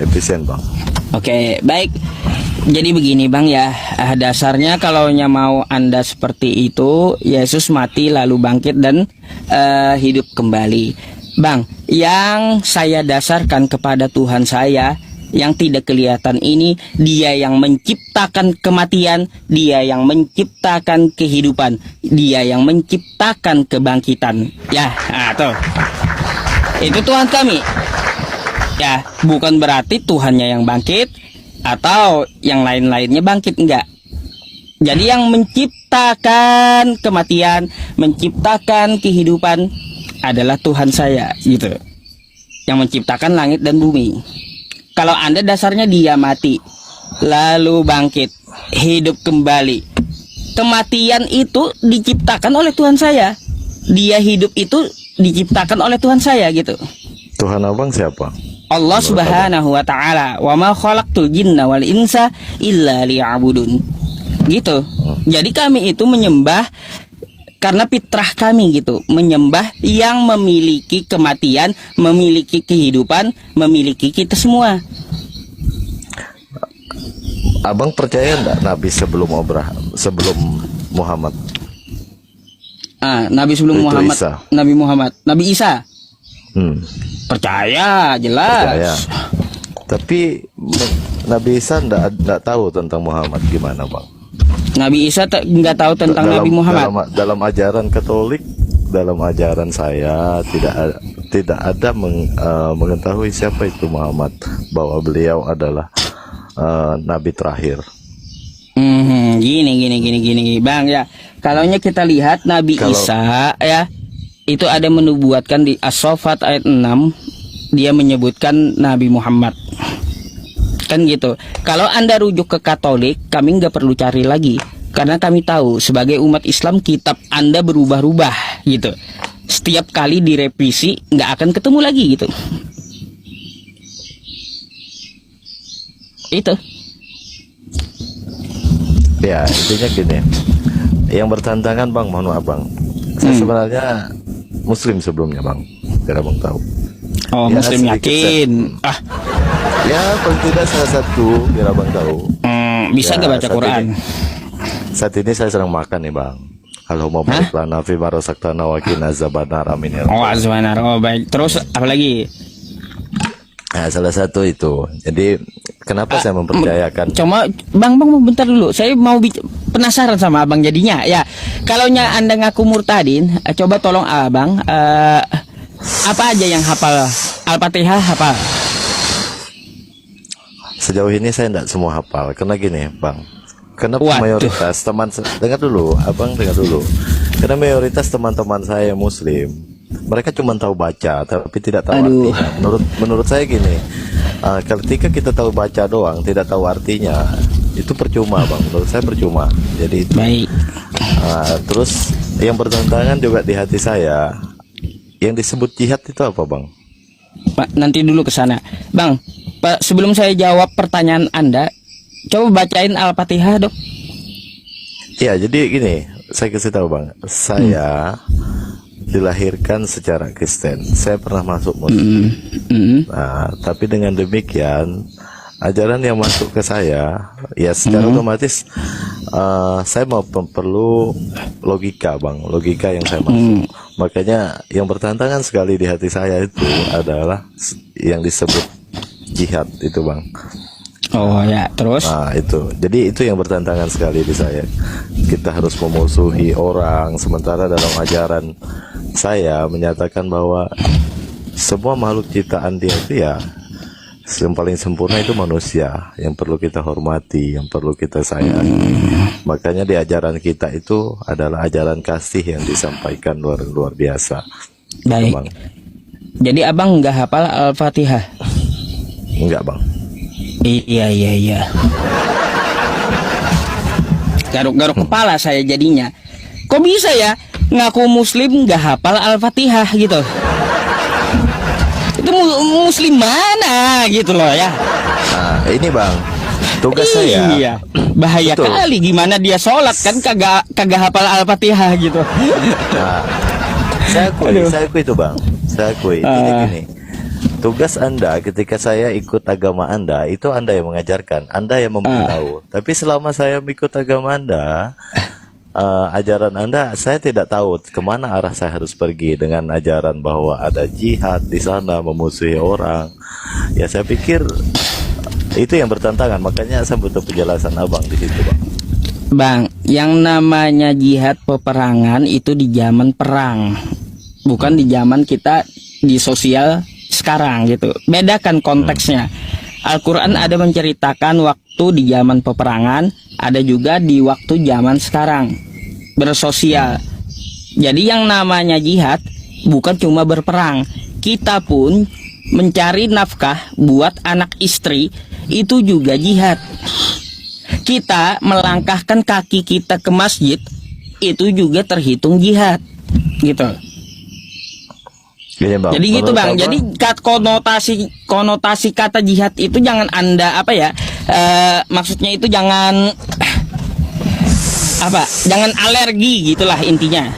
efisien bang. Oke, baik. Jadi begini bang ya, dasarnya kalau mau Anda seperti itu, Yesus mati lalu bangkit dan hidup kembali. Bang, yang saya dasarkan kepada Tuhan saya yang tidak kelihatan ini, Dia yang menciptakan kematian, Dia yang menciptakan kehidupan, Dia yang menciptakan kebangkitan. Ya, tuh. Itu Tuhan kami. Ya, bukan berarti Tuhannya yang bangkit atau yang lain-lainnya bangkit, enggak. Jadi yang menciptakan kematian, menciptakan kehidupan adalah Tuhan saya, gitu. Yang menciptakan langit dan bumi. Kalau Anda dasarnya Dia mati, lalu bangkit, hidup kembali. Kematian itu diciptakan oleh Tuhan saya. Dia hidup itu diciptakan oleh Tuhan saya, gitu. Tuhan abang siapa? Allah Subhanahu wa ta'ala. Wa ma khalaqtul jinna wal insa illa liya'budun. Gitu. Jadi kami itu menyembah karena fitrah kami gitu, menyembah yang memiliki kematian, memiliki kehidupan, memiliki kita semua. Abang percaya enggak Nabi sebelum Muhammad? Nabi sebelum Itu Muhammad, Isa. Nabi Isa. Percaya, jelas. Percaya. Tapi Nabi Isa enggak tahu tentang Muhammad, gimana bang? Nabi Isa nggak tahu tentang Nabi Muhammad. Dalam ajaran Katolik, dalam ajaran saya tidak ada mengetahui siapa itu Muhammad, bahwa beliau adalah Nabi terakhir. Gini, bang ya. Kalau kita lihat Nabi Isa ya, itu ada menubuatkan di As-Saffat ayat 6, dia menyebutkan Nabi Muhammad. Kan gitu. Kalau Anda rujuk ke Katolik, kami nggak perlu cari lagi. Karena kami tahu sebagai umat Islam kitab Anda berubah-ubah gitu. Setiap kali direvisi nggak akan ketemu lagi gitu. Itu. Ya, intinya gini. Yang bertantangan bang, mohon maaf bang. Saya sebenarnya Muslim sebelumnya bang. Tidak bang tahu. Oh, ya, Muslim yakin. Ya, paling tidak salah satu biar abang tahu. Bisa nggak baca Quran? Saat ini saya sedang makan nih bang. Allahumma barik lana fi ma razaqtana wa qina azabannar, amin ya rabbal alamin. Oh baik. Terus apa lagi? Nah, salah satu itu. Jadi kenapa saya mempercayakan? Cuma bang bentar dulu. Saya mau penasaran sama abang jadinya. Ya, kalau Anda ngaku murtadin, coba tolong abang apa aja yang hafal Al-Fatihah hafal? Sejauh ini saya tidak semua hafal. Karena gini bang, karena mayoritas teman, dengar dulu abang, dengar dulu. Karena mayoritas teman-teman saya Muslim, mereka cuma tahu baca tapi tidak tahu artinya. Menurut saya gini, ketika kita tahu baca doang tidak tahu artinya, itu percuma bang. Menurut saya percuma. Jadi itu. Baik. Terus yang bertentangan juga di hati saya, yang disebut jihad itu apa bang? Nanti dulu ke sana bang. Sebelum saya jawab pertanyaan Anda, coba bacain Al-Fatihah dok. Ya, jadi gini, saya kasih tahu bang, saya dilahirkan secara Kristen. Saya pernah masuk Muslim. Nah, tapi dengan demikian ajaran yang masuk ke saya, ya secara otomatis saya mau perlu logika bang, logika yang saya masuk. Makanya yang bertentangan sekali di hati saya itu adalah yang disebut jihad itu bang. Oh ya, terus? Nah itu, jadi itu yang bertentangan sekali di saya. Kita harus memusuhi orang, sementara dalam ajaran saya menyatakan bahwa semua makhluk ciptaan Dia itu ya yang paling sempurna itu manusia, yang perlu kita hormati, yang perlu kita sayangi. Makanya di ajaran kita itu adalah ajaran kasih yang disampaikan luar biasa. Baik. Bang. Jadi abang nggak hafal Al-Fatihah? Enggak bang. Iya. Garuk-garuk kepala saya jadinya. Kok bisa ya ngaku Muslim nggak hafal Al-Fatihah gitu? Itu Muslim mana gitu loh ya? Nah ini bang, tugas saya. Iya. Bahaya betul. Kali gimana dia sholat kan kagak hafal Al-Fatihah gitu. Nah, saya akui itu bang. Saya akui. Ini gini. tugas Anda ketika saya ikut agama Anda, itu Anda yang mengajarkan, Anda yang memberitahu. Tapi selama saya mengikut agama Anda, ajaran Anda, saya tidak tahu kemana arah saya harus pergi dengan ajaran bahwa ada jihad di sana, memusuhi orang. Ya saya pikir itu yang bertentangan, makanya saya butuh penjelasan Abang di situ, Bang. Bang, yang namanya jihad peperangan itu di zaman perang, bukan di zaman kita di sosial sekarang gitu. Bedakan konteksnya. Al-Quran ada menceritakan waktu di zaman peperangan, ada juga di waktu zaman sekarang bersosial. Jadi yang namanya jihad bukan cuma berperang. Kita pun mencari nafkah buat anak istri itu juga jihad. Kita melangkahkan kaki kita ke masjid itu juga terhitung jihad, gitu. Gini, Bang. Jadi gitu, Bang. Abang, Jadi konotasi kata jihad itu jangan Anda maksudnya itu jangan jangan alergi gitulah intinya.